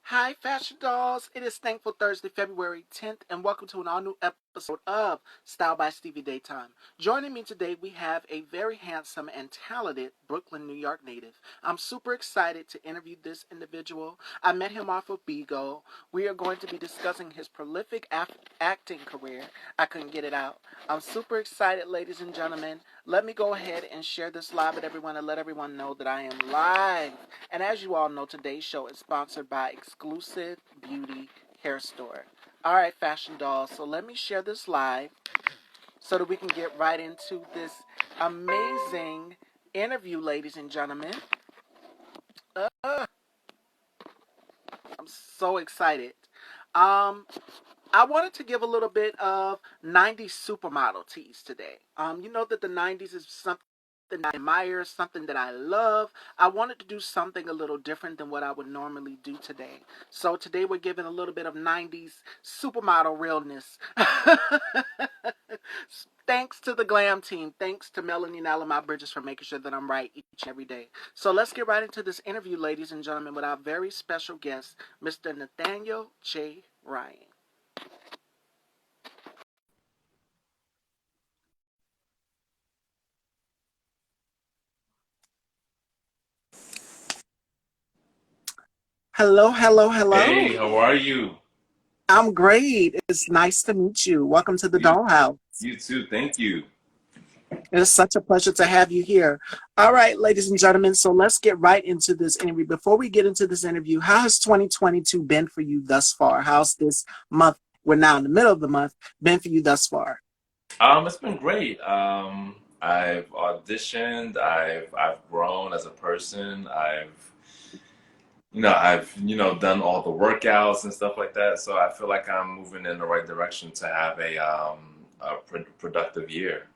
Hi, Fashion Dolls. It is Thankful Thursday, February 10th, and welcome to an all new episode of Style by Stevie Daytime. Joining me today, we have a very handsome and talented Brooklyn, New York native. I'm super excited to interview this individual. I met him off of Bigo. We are going to be discussing his prolific acting career. I couldn't get it out. I'm super excited, ladies and gentlemen. Let me go ahead and share this live with everyone and let everyone know that I am live. And as you all know, today's show is sponsored by Exclusive Beauty Hair Store. All right, Fashion Dolls, so let me share this live so that we can get right into this amazing interview, ladies and gentlemen. I'm so excited. Um, I wanted to give a little bit of 90s supermodel tease today. You know that the 90s is something I admire, something that I love. I wanted to do something a little different than what I would normally do today. So today we're giving a little bit of 90s supermodel realness. Thanks to the glam team. Thanks to Melanie and Alamar Bridges for making sure that I'm right each and every day. So let's get right into this interview, ladies and gentlemen, with our very special guest, Mr. Nathaniel J. Ryan. Hello, hello, hello. Hey, how are you? I'm great. It's nice to meet you. Welcome to the You, Dollhouse. you too. Thank you. It is such a pleasure to have you here. All right, ladies and gentlemen, so let's get right into this interview. Before we get into this interview, how has 2022 been for you thus far? How's this month, we're now in the middle of the month, been for you thus far? It's been great. I've auditioned. I've grown as a person. I've done all the workouts and stuff like that. So I feel like I'm moving in the right direction to have a productive year.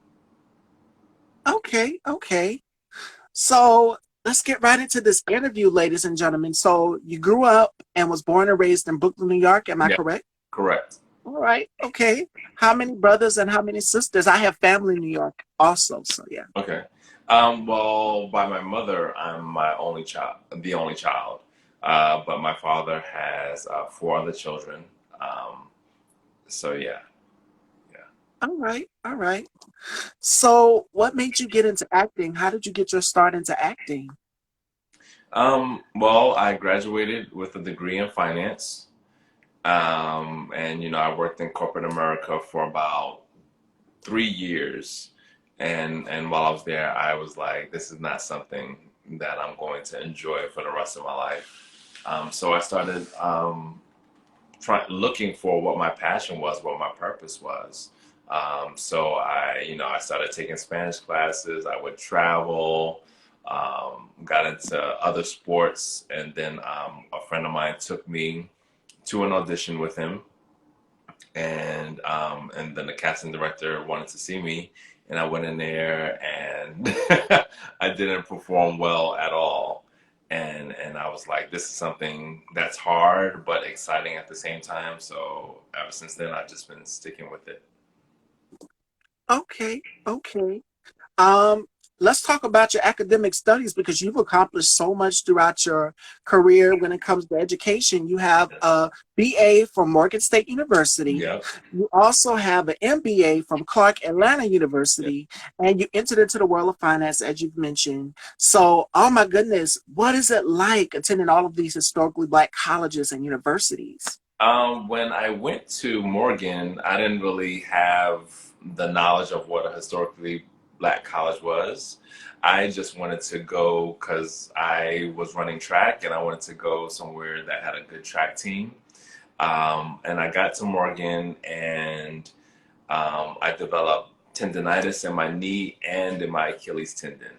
Okay, okay. So let's get right into this interview, ladies and gentlemen. So you grew up and was born and raised in Brooklyn, New York, am I Yeah, correct? correct. All right. Okay. How many brothers and how many sisters? I have family in New York also. So yeah. Okay. Well, by my mother, I'm my only child, the only child. But my father has four other children. Um, so yeah, yeah. All right. All right. So what made you get into acting? How did you get your start into acting? Well, I graduated with a degree in finance. And I worked in corporate America for about 3 years. And while I was there, I was like, this is not something that I'm going to enjoy for the rest of my life. So I started looking for what my passion was, what my purpose was. So I started taking Spanish classes. I would travel, got into other sports, and then a friend of mine took me to an audition with him, and then the casting director wanted to see me, and I went in there, and I didn't perform well at all. And I was like, this is something that's hard but exciting at the same time. So ever since then, I've just been sticking with it. Okay. Okay. Um, let's talk about your academic studies because you've accomplished so much throughout your career when it comes to education. You have Yes. a BA from Morgan State University. Yep. You also have an MBA from Clark Atlanta Yep. University, and you entered into the world of finance, as you've mentioned. So, oh my goodness, what is it like attending all of these historically Black colleges and universities? When I went to Morgan, I didn't really have the knowledge of what a historically Black college was. I just wanted to go because I was running track and I wanted to go somewhere that had a good track team. And I got to Morgan, and I developed tendonitis in my knee and in my Achilles tendon.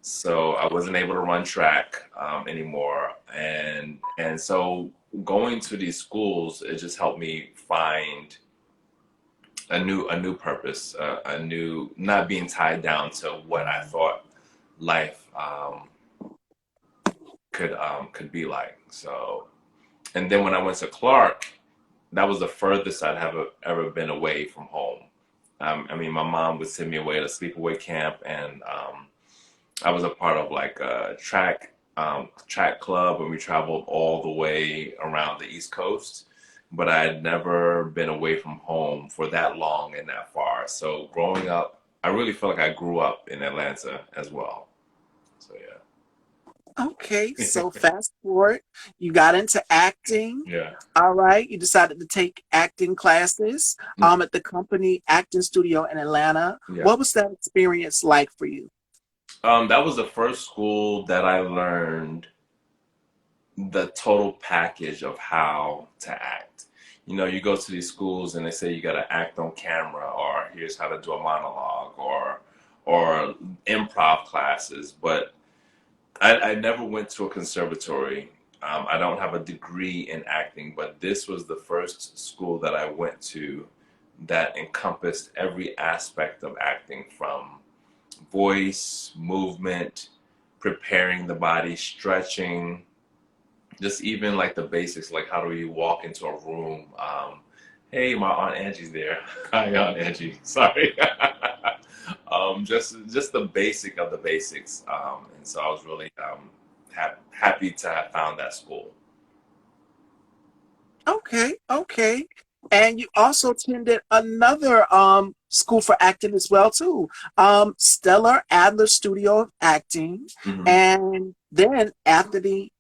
So I wasn't able to run track anymore, and so going to these schools, it just helped me find a new purpose, a new, not being tied down to what I thought life could be like. So, and then when I went to Clark, that was the furthest I'd have ever been away from home. I mean, my mom would send me away to sleepaway camp, and I was a part of like a track track club, and we traveled all the way around the East Coast. But I had never been away from home for that long and that far. So growing up, I really feel like I grew up in Atlanta as well. So Okay, yeah. so fast forward, you got into acting. Yeah. All right, you decided to take acting classes Mhm. at the company acting studio in Atlanta. Yeah. What was that experience like for you? That was the first school that I learned the total package of how to act. You know, you go to these schools and they say you got to act on camera, or here's how to do a monologue, or improv classes. But I never went to a conservatory. I don't have a degree in acting, but this was the first school that I went to that encompassed every aspect of acting, from voice, movement, preparing the body, stretching, just even like the basics, like how do you walk into a room? Hey, my Aunt Angie's there. Hi, Aunt Angie. Sorry. Just the basic of the basics. And so I was really happy to have found that school. Okay, okay. And you also attended another school for acting as well too. Stella Adler Studio of Acting. Hmm. And then after the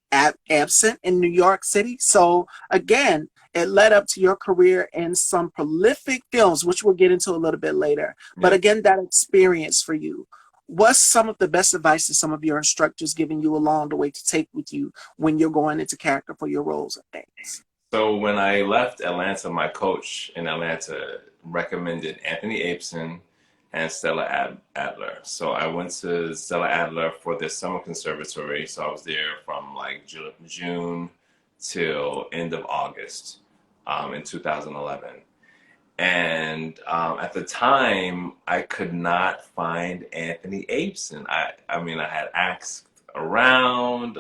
absent in New York City. So again, it led up to your career in some prolific films, which we'll get into a little bit later. But Yeah. again, that experience for you. What's some of the best advice that some of your instructors giving you along the way to take with you when you're going into character for your roles and things? So when I left Atlanta, my coach in Atlanta recommended Anthony Apson and Stella Adler. So I went to Stella Adler for their summer conservatory. So I was there from like June till end of August in 2011. And at the time, I could not find Anthony Apson. I mean, I had asked around,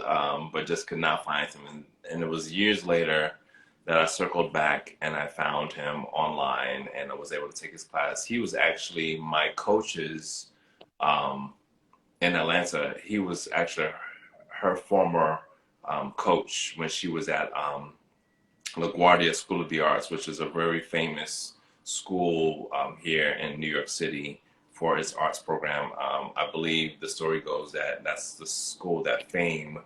but just could not find him. And it was years later that I circled back and I found him online and I was able to take his class. He was actually my coach's in Atlanta. He was actually her former coach when she was at LaGuardia School of the Arts, which is a very famous school here in New York City for its arts program. I believe the story goes that that's the school that Fame,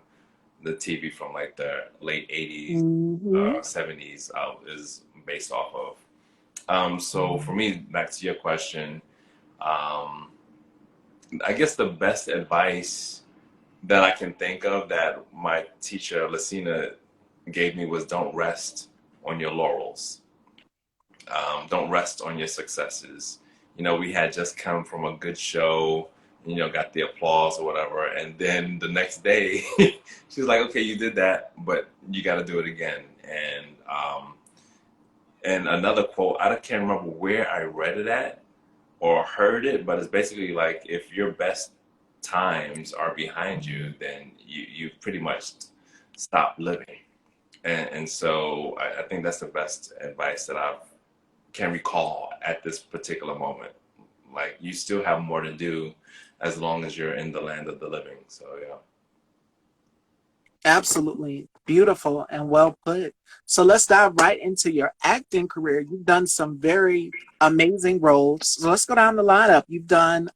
the TV from like the late 80s, Hmm. 70s, is based off of. So for me, back to your question, um, I guess the best advice that I can think of that my teacher, Lucina, gave me was don't rest on your laurels. Don't rest on your successes. You know, we had just come from a good show, you know, got the applause or whatever. And then the next day, she's like, okay, you did that, but you got to do it again. And another quote, I can't remember where I read it at or heard it, but it's basically like if your best times are behind you, then you pretty much stop living. And so I think that's the best advice that I can recall at this particular moment. Like you still have more to do as long as you're in the land of the living. So yeah. Absolutely beautiful and well put. So let's dive right into your acting career. You've done some very amazing roles. So let's go down the lineup. You've done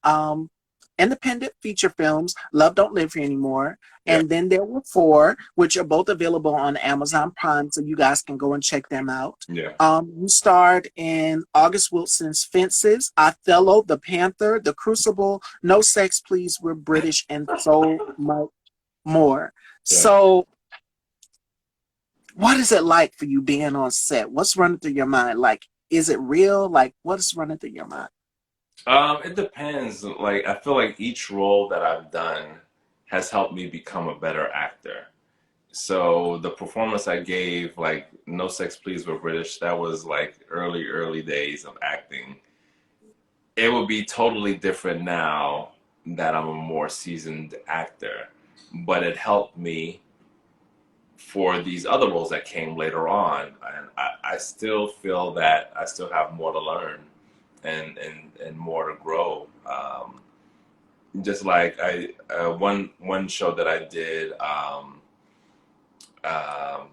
independent feature films, Love Don't Live Here Anymore, Yeah. and then there were four, which are both available on Amazon Prime, so you guys can go and check them out. Yeah. You starred in August Wilson's Fences, Othello, The Panther, The Crucible, No Sex Please, We're British, and so much more. Yeah. So, what is it like for you being on set? What's running through your mind? Like, is it real? Like, what's running through your mind? It depends. Like I feel like each role that I've done has helped me become a better actor. So the performance I gave, like No Sex Please We're British, that was like early days of acting. It would be totally different now that I'm a more seasoned actor, but it helped me for these other roles that came later on. And I still feel that I still have more to learn and more to grow. just like I one show that I did,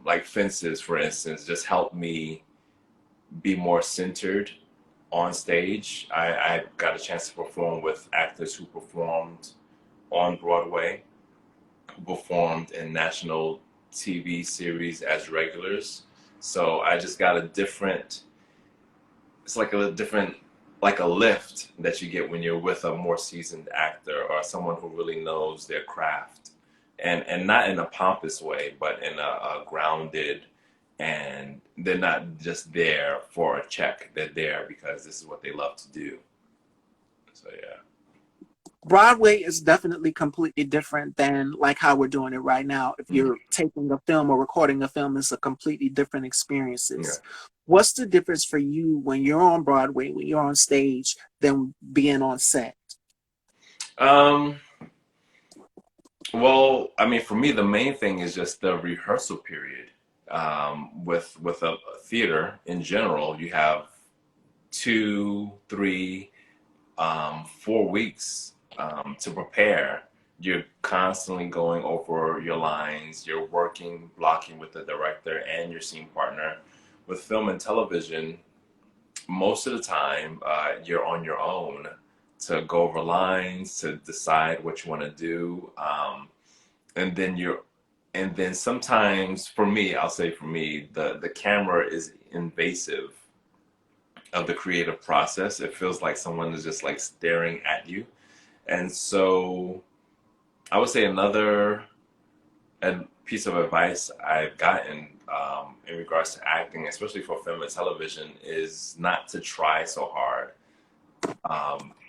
like Fences, for instance, just helped me be more centered on stage. I got a chance to perform with actors who performed on Broadway, who performed in national TV series as regulars. So I just got a different, it's like a different, like a lift that you get when you're with a more seasoned actor or someone who really knows their craft. And not in a pompous way, but in a grounded, and they're not just there for a check. They're there because this is what they love to do. So yeah. Broadway is definitely completely different than like how we're doing it right now. If Mhm. you're taping a film or recording a film, it's a completely different experiences. Yeah. What's the difference for you when you're on Broadway, when you're on stage, than being on set? Um, well, I mean, for me, the main thing is just the rehearsal period. With a theater in general, you have 2, 3, 4 weeks to prepare. You're constantly going over your lines. You're working, blocking with the director and your scene partner. With film and television, most of the time, you're on your own to go over lines, to decide what you want to do, and then and then sometimes, for me, I'll say for me, the camera is invasive of the creative process. It feels like someone is just like staring at you. And so I would say another piece of advice I've gotten in regards to acting, especially for film and television, is not to try so hard.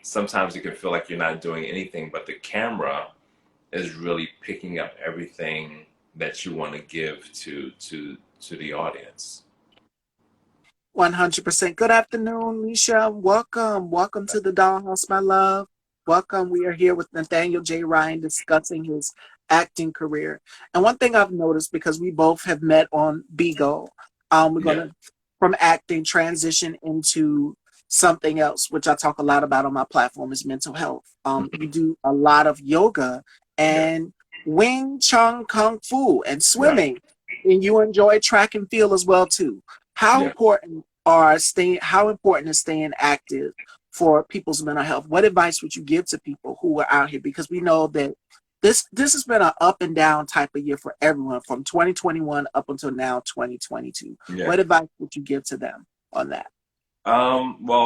Sometimes you can feel like you're not doing anything, but the camera is really picking up everything that you want to give to the audience. 100%. Good afternoon, Misha. Welcome. Welcome to the Dollhouse, my love. Welcome. We are here with Nathaniel J. Ryan discussing his acting career. And one thing I've noticed, because we both have met on Bigo, we're going Yeah, to, from acting, transition into something else, which I talk a lot about on my platform, is mental health. You do a lot of yoga yeah, and Wing Chun Kung Fu and right, swimming, and you enjoy track and field as well too. How yeah. important are staying how important is staying active for people's mental health? What advice would you give to people who are out here? Because we know that this has been an up and down type of year for everyone from 2021 up until now 2022. Yeah. What advice would you give to them on that? Well,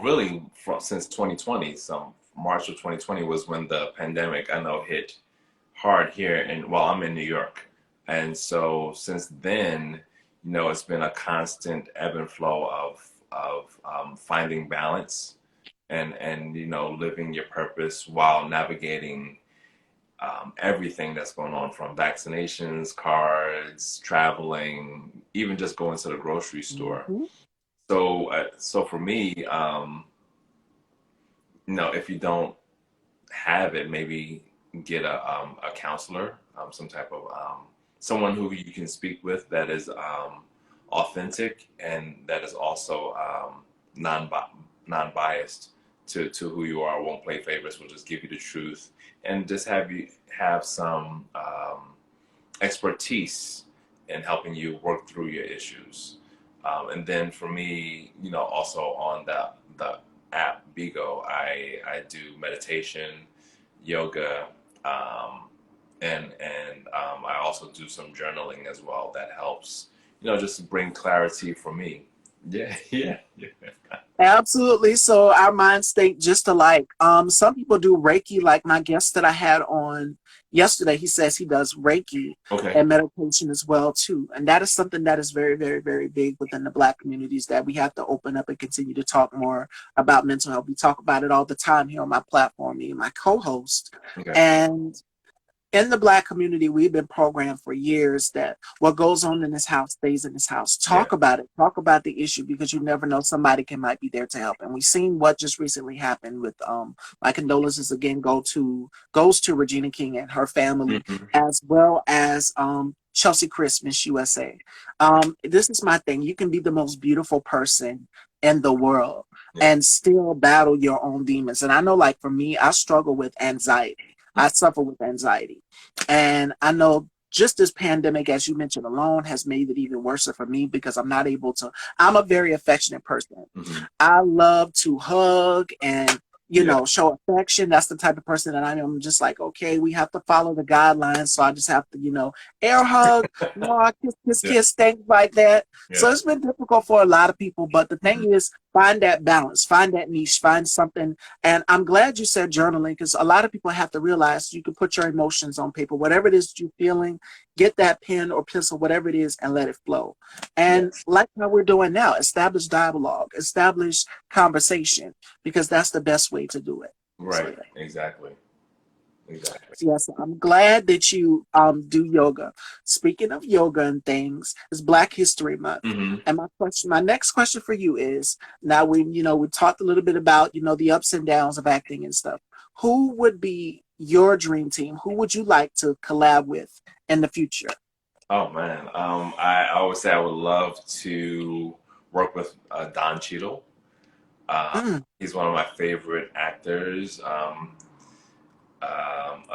really, since 2020, some March of 2020 was when the pandemic, I know, hit hard here, and well, I'm in New York, and so since then, it's been a constant ebb and flow of finding balance and living your purpose while navigating everything that's going on, from vaccinations, cards, traveling, even just going to the grocery store. Mhm. So for me, if you don't have it, maybe get a counselor, some type of someone who you can speak with that is authentic and that is also non non-biased to who you are. Won't play favorites. Will just give you the truth and just have you have some expertise in helping you work through your issues. And then for me, also on the app Bigo, I do meditation, yoga, and I also do some journaling as well. That helps, just to bring clarity for me. Yeah, yeah, yeah. Absolutely. So our minds think just alike. Some people do Reiki, like my guest that I had on yesterday. He says he does Reiki Okay. and meditation as well too. And that is something that is very, very, very big within the Black communities that we have to open up and continue to talk more about mental health. We talk about it all the time here on my platform, me and my co-host. Okay. And in the Black community, we've been programmed for years that what goes on in this house stays in this house. Yeah. Talk about it. Talk about the issue, because you never know, somebody might be there to help. And we've seen what just recently happened with my condolences again goes to Regina King and her family, Hmm. as well as Chelsea Christmas USA. This is my thing. You can be the most beautiful person in the world, Yeah. and still battle your own demons. And I know, like for me, I struggle with anxiety. I suffer with anxiety. And I know just this pandemic, as you mentioned, alone has made it even worse for me because I'm not able to. I'm a very affectionate person. Hmm. I love to hug and Yeah. show affection. That's the type of person that I am. I'm just like, okay, we have to follow the guidelines. So I just have to, air hug, kiss, kiss, Yeah. kiss, things like that. So Yeah. it's been difficult for a lot of people. But the Hmm. thing is, find that balance, find that niche, find something. And I'm glad you said journaling because a lot of people have to realize you can put your emotions on paper, whatever it is you're feeling, get that pen or pencil, whatever it is, and let it flow. And Yes. like how we're doing now, establish dialogue, establish conversation, because that's the best way to do it. So Right. yeah. Exactly. Exactly. So yes, I'm glad that you do yoga. Speaking of yoga and things, it's Black History Month. Hmm. And my next question for you is now we talked a little bit about, the ups and downs of acting and stuff. Who would be your dream team? Who would you like to collab with in the future? Oh man. I always say I would love to work with Don Cheadle. Uh, Mm, he's one of my favorite actors.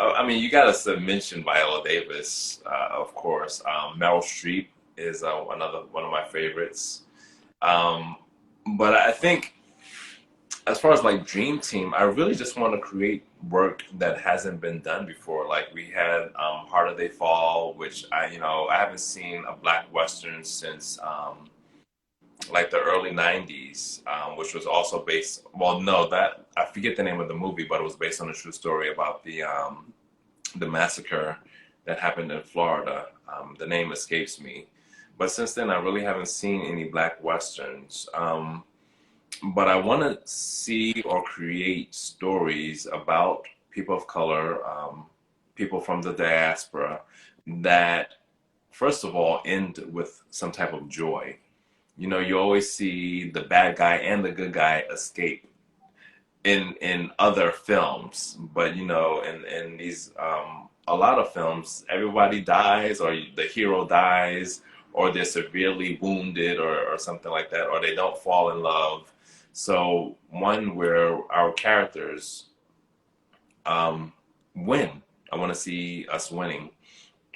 I mean, you got to mention Viola Davis, of course. Meryl Streep is another one of my favorites. Um, but I think, as far as like Dream Team, I really just want to create work that hasn't been done before. Like we had Harder They Fall, which I haven't seen a black western since like the early '90s, which was also based. Well, no, that I forget the name of the movie, but it was based on a true story about the massacre that happened in Florida. The name escapes me, but since then I really haven't seen any black westerns. But I want to see or create stories about people of color, people from the diaspora, that first of all end with some type of joy. You always see the bad guy and the good guy escape in other films, but in these a lot of films, everybody dies, or the hero dies, or they're severely wounded, or something like that, or they don't fall in love. So one where our characters um, win. I want to see us winning.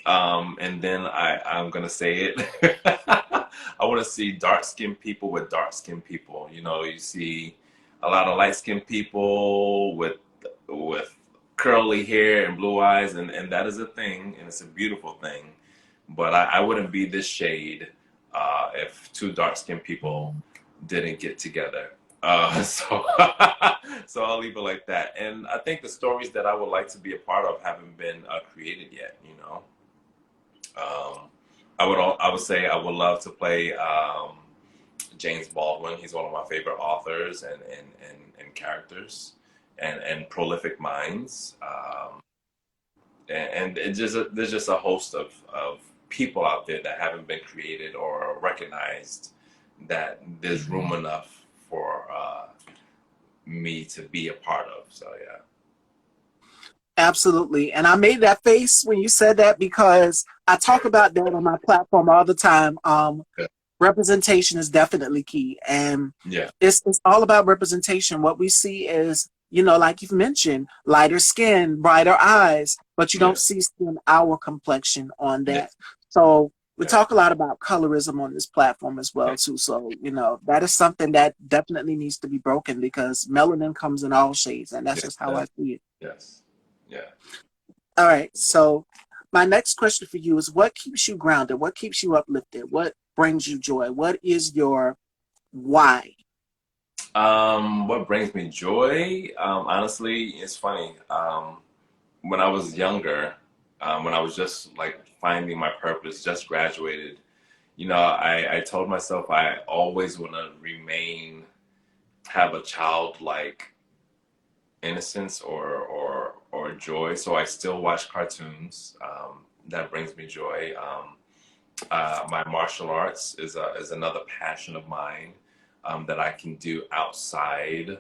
And then I'm gonna say it. I want to see dark skinned people with dark skinned people. You see a lot of light skinned people with curly hair and blue eyes, and that is a thing, and it's a beautiful thing. But I wouldn't be this shade if two dark skinned people didn't get together. So so I'll leave it like that. And I think the stories that I would like to be a part of haven't been created yet. I would say I would love to play James Baldwin. He's one of my favorite authors and characters and prolific minds. And there's just a host of people out there that haven't been created or recognized, that there's room enough for me to be a part of. So yeah. absolutely. And I made that face when you said that because I talk about that on my platform all the time. Representation is definitely key, and Yeah. it's all about representation. What we see is, like you've mentioned, lighter skin, brighter eyes, but you don't Yeah. see skin our complexion on Yeah. that. So we Yeah. talk a lot about colorism on this platform as Yeah. well too. So that is something that definitely needs to be broken because melanin comes in all shades, and that's Yes. just how I see it. Yes. Yeah. All right. So my next question for you is what keeps you grounded? What keeps you uplifted? What brings you joy? What is your why? What brings me joy? Honestly, it's funny. When I was younger, when I was just like finding my purpose, just graduated, I told myself I always want to have a childlike innocence or joy. So I still watch cartoons. That brings me joy. My martial arts is another passion of mine, that I can do outside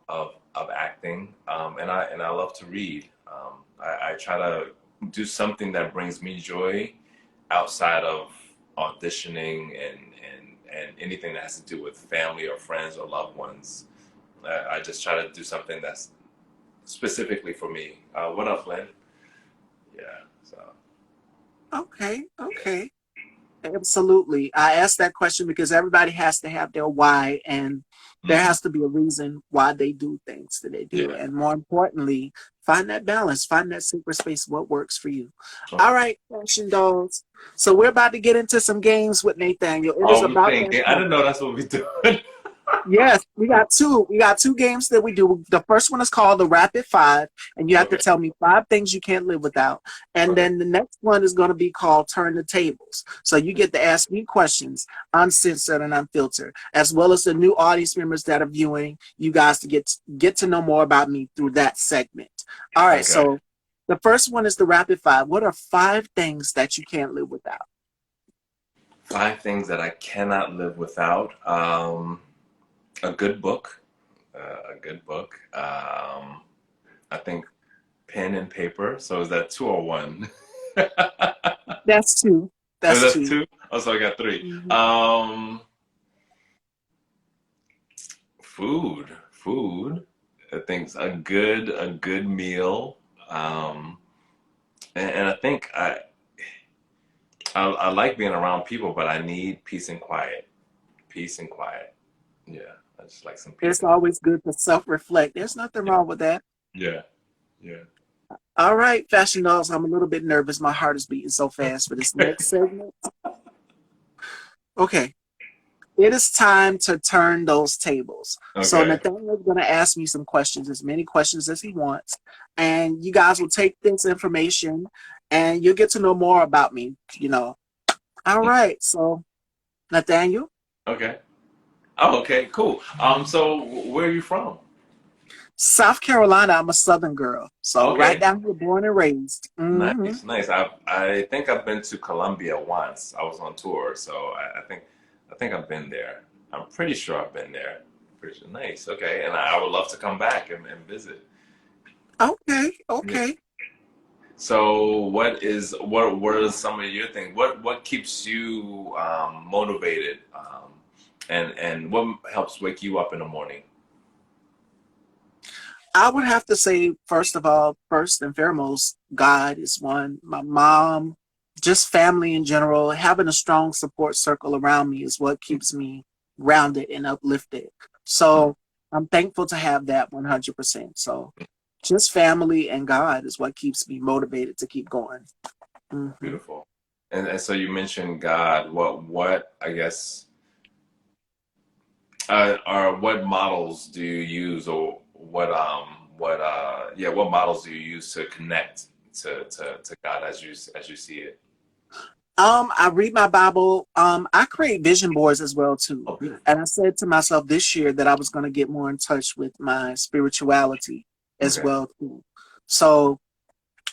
of acting, and I love to read. I try to do something that brings me joy outside of auditioning and anything that has to do with family or friends or loved ones. I just try to do something that's specifically for me. What up, Lynn? Yeah. So. Okay, okay. Absolutely. I asked that question because everybody has to have their why, and there Hmm. has to be a reason why they do things that they do. Yeah. And more importantly, find that balance, find that secret space, what works for you. Okay. All right, fashion dolls. So we're about to get into some games with Nathaniel. It is Oh, we about playing that game. I time. didn't know that's what we doing. Yes, we got two. We got two games that we do. The first one is called the Rapid Five, and you have to Okay. tell me five things you can't live without. And Okay. then the next one is going to be called Turn the Tables. So you get to ask me questions, uncensored and unfiltered, as well as the new audience members that are viewing. You guys to get to know more about me through that segment. All right. Okay. So the first one is the Rapid Five. What are five things that you can't live without? Five things that I cannot live without. A good book. A good book. I think pen and paper. So is that two or one? That's two. Oh, That's that's two. two. Oh, so I got three. Mhm. Food. I think a good meal. Um, and I think I like being around people, but I need peace and quiet. Peace and quiet. Yeah, I just like some peace It's and always good to self-reflect. There's nothing quiet. wrong with that. Yeah, yeah. All right, fashion dolls. I'm a little bit nervous. My heart is beating so fast for this next segment. Okay, it is time to turn those tables. So Okay. Nathaniel is going to ask me some questions, as many questions as he wants, and you guys will take this information, and you'll get to know more about me. All right. So Nathaniel, Okay. Oh, okay. Cool. So where are you from? South Carolina. I'm a Southern girl, so right Okay. down here, born and raised. Nice, nice. I think I've been to Colombia once. I was on tour, so I think I've been there. I'm pretty sure I've been there. Pretty sure. Nice. Okay, and I would love to come back and visit. Okay. Yeah. Okay. So what are some of your things? What keeps you motivated? And what helps wake you up in the morning? I would have to say, first of all, first and foremost, God is one. My mom, just family in general, having a strong support circle around me is what keeps me grounded and uplifted. So I'm thankful to have that 100%. So just family and God is what keeps me motivated to keep going. Hmm. Beautiful. And so you mentioned God. What I guess are what models do you use, or what models do you use to connect to God as you see it? I read my Bible. I create vision boards as well too. Oh, beautiful. And I said to myself this year that I was going to get more in touch with my spirituality as Okay. well too. So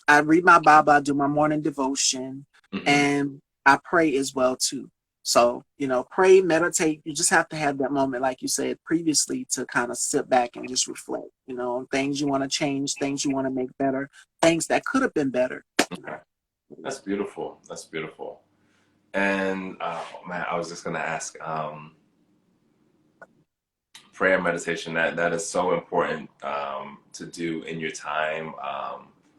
I read my Bible, I do my morning devotion, Hmm. and I pray as well too. So, pray, meditate. You just have to have that moment, like you said previously, to kind of sit back and just reflect, on things you want to change, things you want to make better, things that could have been better. Okay. That's beautiful. That's beautiful. And man, I was just gonna ask, prayer meditation, that is so important to do in your time.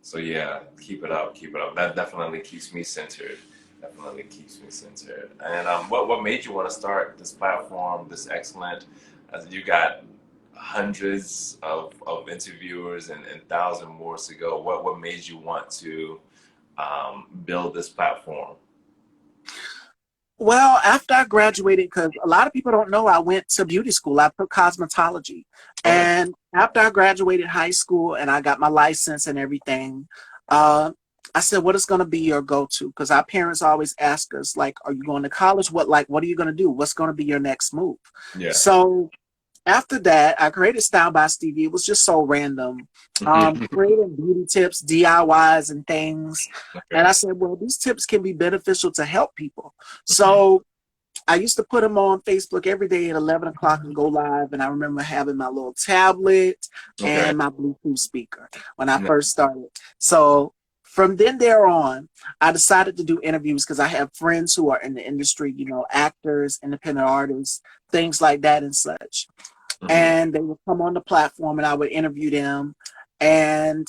So yeah, keep it up, keep it up. That definitely keeps me centered. Definitely keeps me centered. And what made you want to start this platform, this excellent? As you got hundreds of interviewers and thousands more to go. What made you want to build this platform? Well, after I graduated, because a lot of people don't know, I went to beauty school. I took cosmetology. Okay. And after I graduated high school and I got my license and everything, uh, I said, what is going to be your go-to? Because our parents always ask us, like, are you going to college? What are you going to do? What's going to be your next move? Yeah. So after that, I created Style by Stevie. It was just so random. Creating beauty tips, DIYs, and things. And Okay. I said, well, these tips can be beneficial to help people. So I used to put them on Facebook every day at 11 o'clock and go live. And I remember having my little tablet Okay. and my Bluetooth speaker when I No. first started. So from then there on, I decided to do interviews because I have friends who are in the industry, actors, independent artists, things like that and such. Hmm. and they would come on the platform and I would interview them. And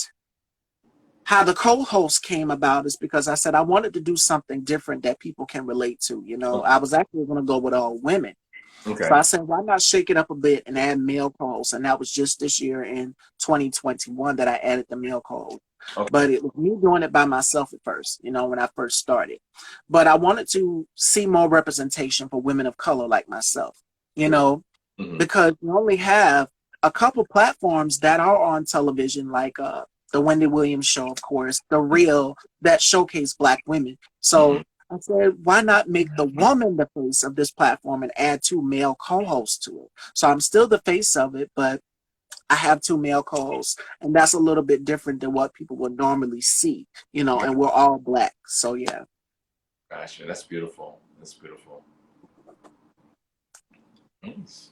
how the co-host came about is because I said I wanted to do something different that people can relate to. You know, I Okay. was actually going to go with all women. So I Okay. said, why not shake it up a bit and add male co-hosts? And that was just this year in 2021 that I added the male co-host. Okay. But it was me doing it by myself at first, you know, when I first started. But I wanted to see more representation for women of color like myself, you Sure. know, Hmm. because we only have a couple platforms that are on television, like the Wendy Williams show, of course, The Real, that showcase Black women. Hmm. So I said, why not make the woman the face of this platform and add two male co-hosts to it? So I'm still the face of it, but I have two male co-hosts, and that's a little bit different than what people would normally see, you know, and we're all Black. So yeah. Gotcha. That's beautiful. That's beautiful. Nice.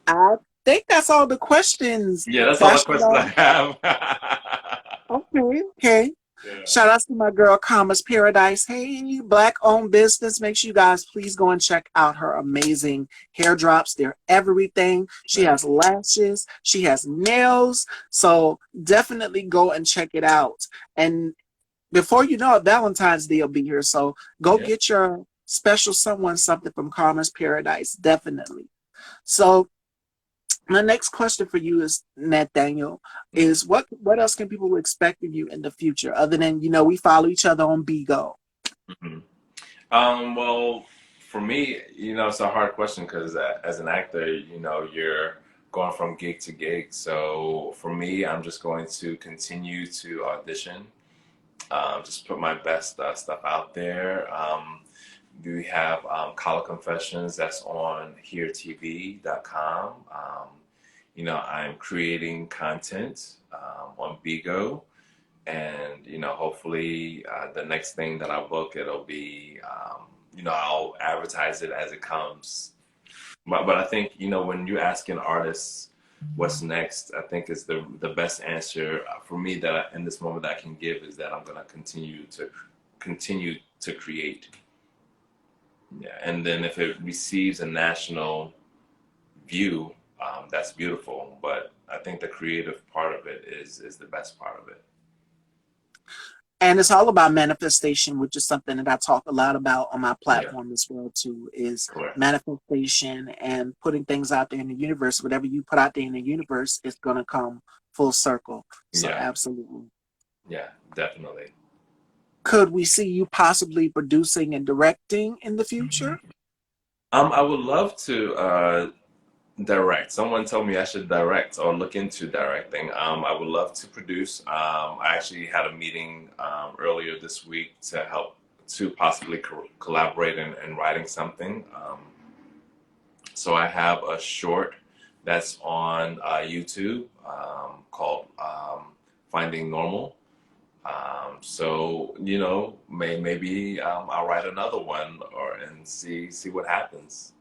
I think that's all the questions, Yeah, that's all the Bachelor. questions I have. Okay, okay. Yeah. Shout out to my girl Commerce Paradise. Hey, Black owned business. Make sure you guys please go and check out her amazing hair drops. They're everything. She Nice. has lashes, she has nails. So definitely go and check it out. And before you know it, Valentine's Day will be here. So go Yeah. get your special someone something from Commerce Paradise. Definitely. So my next question for you is, Nathaniel, Mhm. is what else can people expect of you in the future other than, you know, we follow each other on Bigo? Mhm. Well, for me, it's a hard question because as an actor, you're going from gig to gig. So for me, I'm just going to continue to audition, just put my best stuff out there. We have Collar Confessions that's on heretv.com. I'm creating content on Bigo. And hopefully the next thing that I book, it'll be I'll advertise it as it comes. But I think when you ask an artist what's next, I think is the best answer for me that in this moment that I can give is that I'm gonna continue to create. Yeah, and then if it receives a national view, that's beautiful. But I think the creative part of it is the best part of it. And it's all about manifestation, which is something that I talk a lot about on my Yeah, platform as well too, is correct. manifestation and putting things out there in the universe. Whatever you put out there in the universe is going to come full circle. So Yeah, absolutely. yeah, definitely. Could we see you possibly producing and directing in the future? I would love to direct. Someone told me I should direct or look into directing. I would love to produce. I actually had a meeting earlier this week to help to possibly collaborate in writing something. So I have a short that's on YouTube called Finding Normal. So maybe I'll write another one or and see what happens.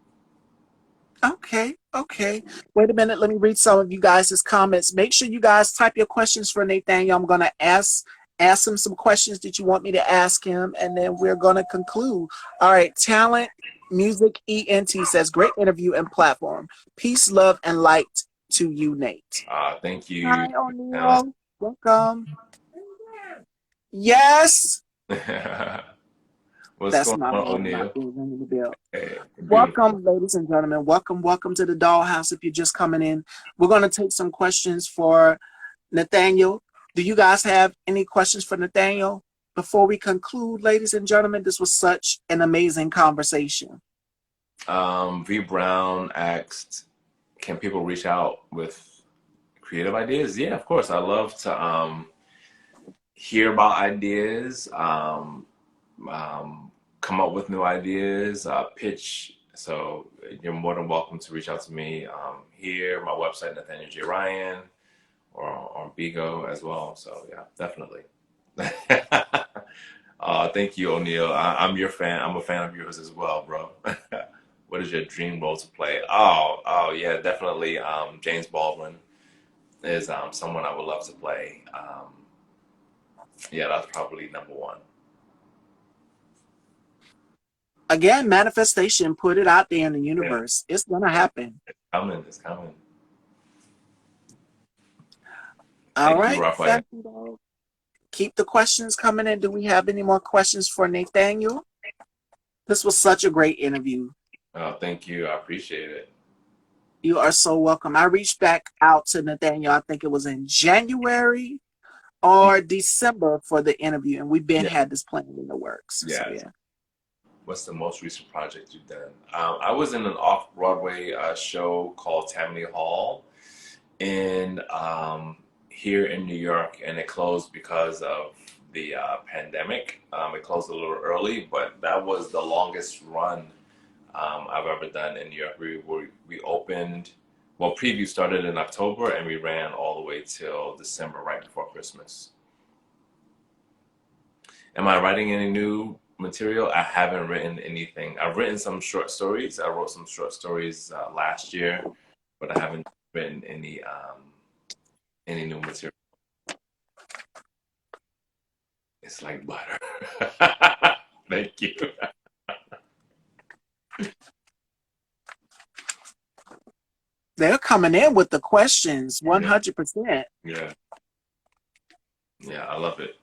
Okay, okay. Wait a minute. Let me read some of you guys' comments. Make sure you guys type your questions for Nathaniel. I'm gonna ask him some questions that you want me to ask him, and then we're gonna conclude. All right, Talent Music ENT says great interview and platform. Peace, love, and light to you, Nate. Thank you, Hi, Alan. O'Neill. Welcome. Yes, What's that's going my on, home. My O'Neill? ringing the bell. Hey, beautiful. Welcome, ladies and gentlemen. Welcome, welcome to the Dollhouse. If you're just coming in, we're going to take some questions for Nathaniel. Do you guys have any questions for Nathaniel before we conclude, ladies and gentlemen? This was such an amazing conversation. V Brown asked, "Can people reach out with creative ideas?" Yeah, of course. I love to hear about ideas, come up with new ideas, pitch. So you're more than welcome to reach out to me here, my website, nathanieljryan, or on Bigo as well. So yeah, definitely. Thank you, O'Neill. I'm your fan. I'm a fan of yours as well, bro. What is your dream role to play? Oh, yeah, definitely. James Baldwin is someone I would love to play. Yeah, that's probably number one. Again, manifestation, put it out there in the Yeah, universe. It's going to happen. it's coming. It's coming. All Thank you, right, Rafael. Fashion Dog. Keep the questions coming in. Do we have any more questions for Nathaniel? This was such a great interview. Oh, thank you. I appreciate it. You are so welcome. I reached back out to Nathaniel, I think it was in January or December for the interview, and we've been Yeah. had this plan in the works. So Yeah. yeah. What's the most recent project you've done? I was in an off-Broadway show called Tammany Hall in here in New York, and it closed because of the pandemic. It closed a little early, but that was the longest run I've ever done in New York. We opened, well, preview started in October, and we ran all the way till December, right before Christmas. Am I writing any new material? I haven't written anything. I've written some short stories. I wrote some short stories last year, but I haven't written any new material. It's like butter. Thank you. They're coming in with the questions Yeah, 100%. yeah, yeah. I love it.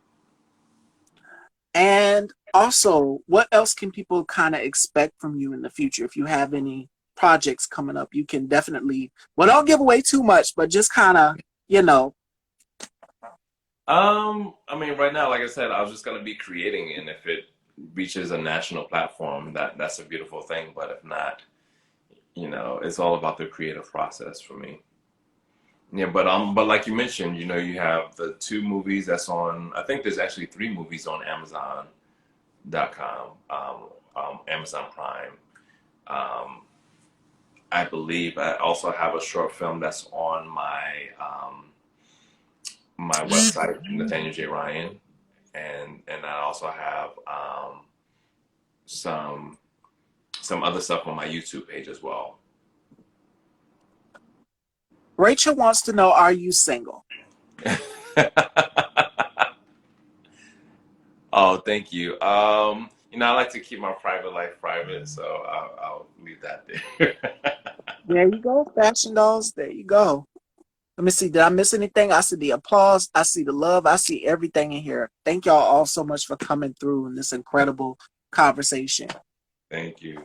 And also, what else can people kind of expect from you in the future? If you have any projects coming up, you can definitely, well, don't give away too much, but just kind of, you know, I mean, right now, like I said, I was just gonna be creating, and if it reaches a national platform, that's a beautiful thing. But if not, it's all about the creative process for me. Yeah, but like you mentioned, you have the two movies that's on. I think there's actually three movies on Amazon.com, Amazon Prime. Um, I believe I also have a short film that's on my website, Nathaniel J. Ryan, and I also have some some other stuff on my YouTube page as well. Rachel wants to know, are you single? Oh, thank you. I like to keep my private life private, so I'll leave that there. There you go, Fashion Dolls. There you go. Let me see. Did I miss anything? I see the applause. I see the love. I see everything in here. Thank y'all all so much for coming through in this incredible conversation. Thank you.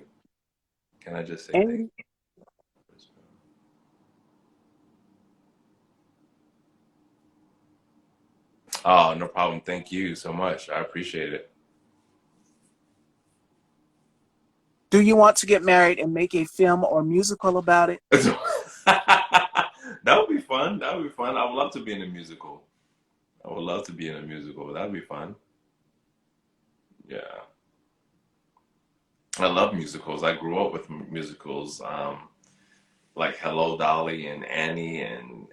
Can I just say thank And you? Oh, no problem. Thank you so much. I appreciate it. do you want to get married and make a film or musical about it? That would be fun. That would be fun. I would love to be in a musical. I would love to be in a musical. That would be fun. Yeah. I love musicals. I grew up with musicals, like Hello Dolly and Annie and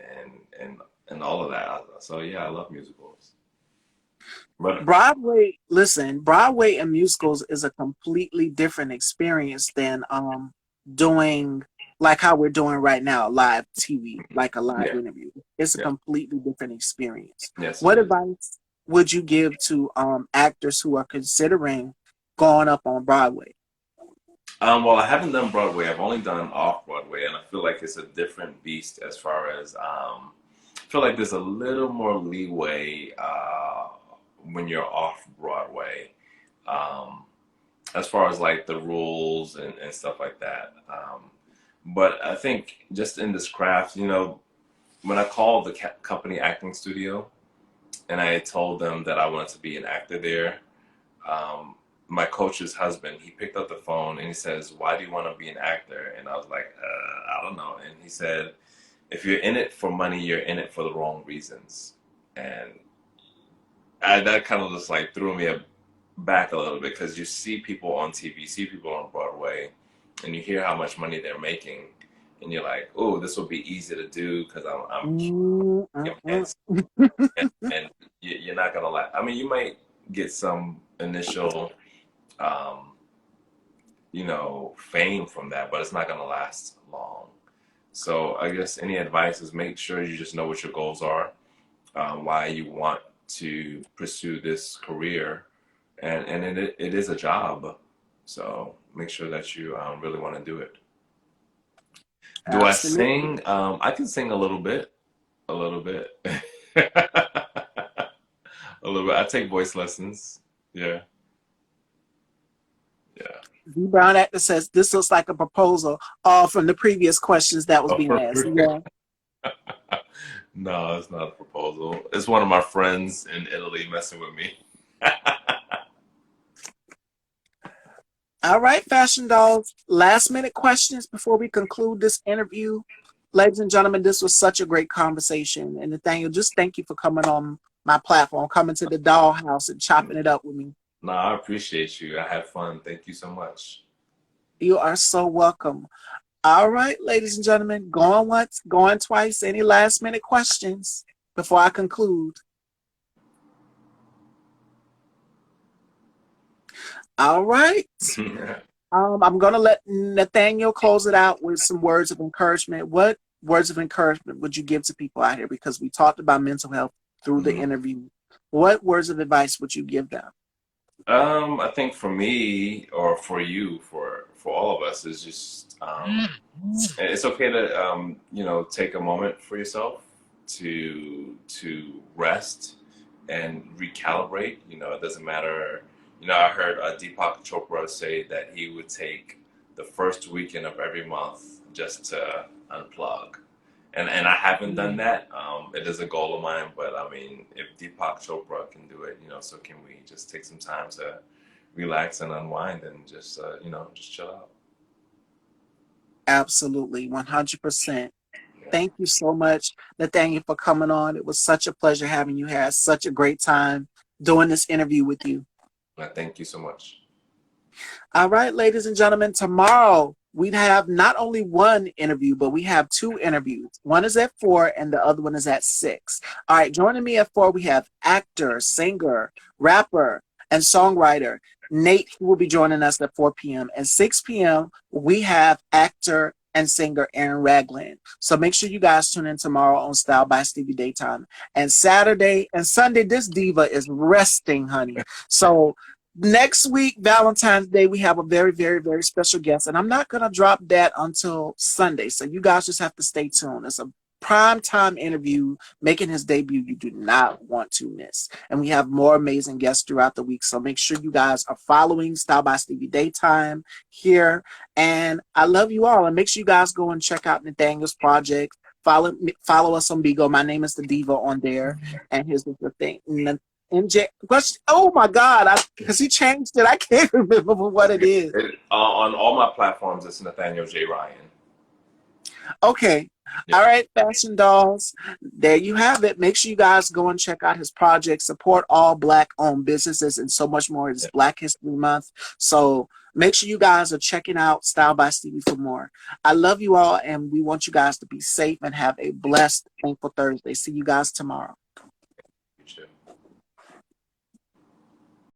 all of that. So yeah, I love musicals. But Broadway, listen, Broadway and musicals is a completely different experience than doing like how we're doing right now, live TV, like a live yeah, interview. It's a yeah, completely different experience. yes, it What is. advice would you give to actors who are considering going up on Broadway? Well, I haven't done Broadway. I've only done off Broadway, and I feel like it's a different beast as far as I feel like there's a little more leeway when you're off Broadway, um, as far as like the rules and stuff like that. But I think just in this craft, when I called the company acting studio and I told them that I wanted to be an actor there, um, my coach's husband, he picked up the phone and he says, "Why do you want to be an actor?" And I was like, "I don't know." And he said, "If you're in it for money, you're in it for the wrong reasons." And that kind of just like threw me back a little bit because you see people on TV, see people on Broadway, and you hear how much money they're making, and you're like, "Oh, this will be easy to do because I'm cute, I'm handsome." And you're not gonna like. I mean, you might get some initial, um, fame from that, but it's not gonna last long. So I guess any advice is make sure you just know what your goals are, why you want to pursue this career, and it is a job. So make sure that you really want to do it. Do I Absolutely. sing? I can sing a little bit, a little bit. A little bit. I take voice lessons. Yeah, yeah. V Brown Actor says this looks like a proposal from the previous questions that was Oh, being for asked. real? Yeah. No, it's not a proposal. It's one of my friends in Italy messing with me. All right, fashion dolls. Last minute questions before we conclude this interview. Ladies and gentlemen, this was such a great conversation. And Nathaniel, just thank you for coming on my platform, coming to the dollhouse and chopping it up with me. No, I appreciate you. I had fun. Thank you so much. You are so welcome. All right, ladies and gentlemen, going once, going twice. Any last minute questions before I conclude? All right. I'm going to let Nathaniel close it out with some words of encouragement. What words of encouragement would you give to people out here? Because we talked about mental health through the interview. What words of advice would you give them? I think for me or for you, for all of us, is just it's okay to take a moment for yourself to rest and recalibrate. It doesn't matter. I heard Deepak Chopra say that he would take the first weekend of every month just to unplug. And I haven't done that. It is a goal of mine, but I mean, if Deepak Chopra can do it, so can we. Just take some time to relax and unwind and just just chill out. Absolutely, 100%. Thank you so much, Nathaniel, for coming on. It was such a pleasure having you here. I had such a great time doing this interview with you. Thank you so much. All right, ladies and gentlemen, tomorrow we have not only one interview, but we have two interviews. One is at 4 and the other one is at 6. All right, joining me at 4, we have actor, singer, rapper, and songwriter Nate, who will be joining us at 4 p.m. At 6 p.m., we have actor and singer Aaron Ragland. So make sure you guys tune in tomorrow on Style by Stevie Daytime. And Saturday and Sunday, this diva is resting, honey. So next week, Valentine's Day, we have a very, very, very special guest. And I'm not going to drop that until Sunday. So you guys just have to stay tuned. It's a prime time interview making his debut you do not want to miss. And we have more amazing guests throughout the week. So make sure you guys are following Style by Stevie Daytime here. And I love you all. And make sure you guys go and check out Nathaniel's project. Follow us on Bigo. My name is the Diva on there. And here's the thing. MJ, oh my God, because he changed it. I can't remember what it is. On all my platforms, it's Nathaniel J. Ryan. Okay. Yeah. All right, fashion dolls. There you have it. Make sure you guys go and check out his project. Support all Black-owned businesses and so much more. It's Black History Month. So make sure you guys are checking out Style by Stevie for more. I love you all, and we want you guys to be safe and have a blessed, thankful Thursday. See you guys tomorrow.